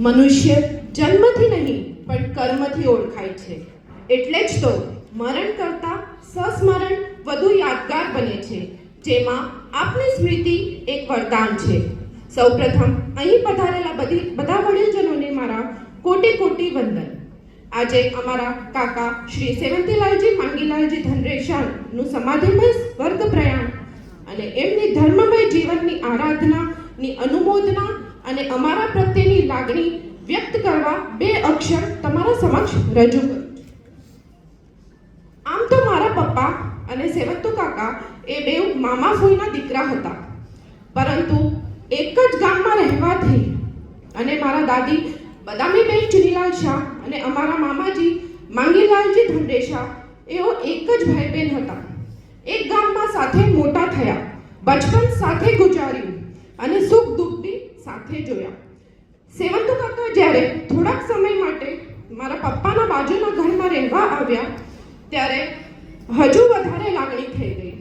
મનુષ્ય જન્મથી નહીં પણ કર્મથી ઓળખાય છે. એટલે જ તો મરણ કરતાં સસ્મરણ વધુ યાદગાર બને છે, જેમાં આપની સ્મૃતિ એક વરદાન છે. સૌપ્રથમ અહીં પધારેલા બધા વડીલજનોને મારા કોટી કોટી વંદન. આજે અમારા કાકા શ્રી સેવંતીલાલજી માંગીલાલજી ધનરેશાનું સમાધિમય સ્વર્ગ પ્રયાણ અને એમની ધર્મમય જીવનની આરાધનાની અનુમોદના અને અમારા પ્રત્યેની લાગણી વ્યક્ત કરવા બે અક્ષર તમારા સમક્ષ રજૂ કરું. આમ તો મારા પપ્પા અને સેવંતુ કાકા એ બે મામા ફોઈના દીકરા હતા, પરંતુ એક જ ગામમાં રહેવાથી અને મારા દાદી બદામીબેન ચુનીલાલ શાહ અને અમારા મામાજી માંગીલાલજી ધનરેશા એઓ એક જ ભાઈ બહેન હતા. એક ગામમાં સાથે મોટા થયા, બચપન સાથે ગુજાર્યું અને સુખ દુઃખ બી સાથે જોયા. સેવંતુ કાકા જ્યારે થોડાક સમય માટે મારા પપ્પાના બાજુના ઘરમાં રહેવા આવ્યા ત્યારે હજુ વધારે લાગણી થઈ ગઈ.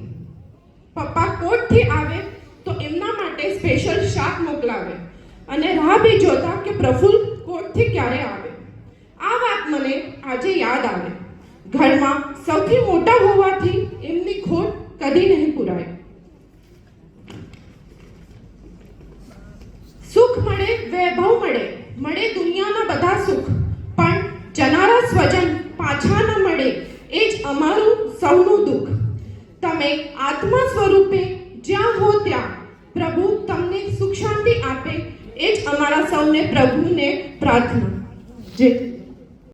પપ્પા કોર્ટથી આવે તો એમના માટે સ્પેશિયલ શાક મોકલાવે અને રાહ બી જોતા કે પ્રફુલ્લ કોર્ટથી ક્યારે આવે. આ વાત મને આજે યાદ આવે. ઘરમાં સૌથી મોટા હોવાથી એમની ખોટ કદી નહીં પૂરાય. સુખ મળે, વૈભવ મળે, મળે દુનિયાના બધા સુખ, પણ જનારા સ્વજન પાછા ન મળે એ જ અમારું સૌનું દુઃખ. તમે આત્મા સ્વરૂપે જ્યાં હો ત્યાં પ્રભુ તમને સુખ શાંતિ આપે એ જ અમારા સૌને પ્રભુને પ્રાર્થના. જય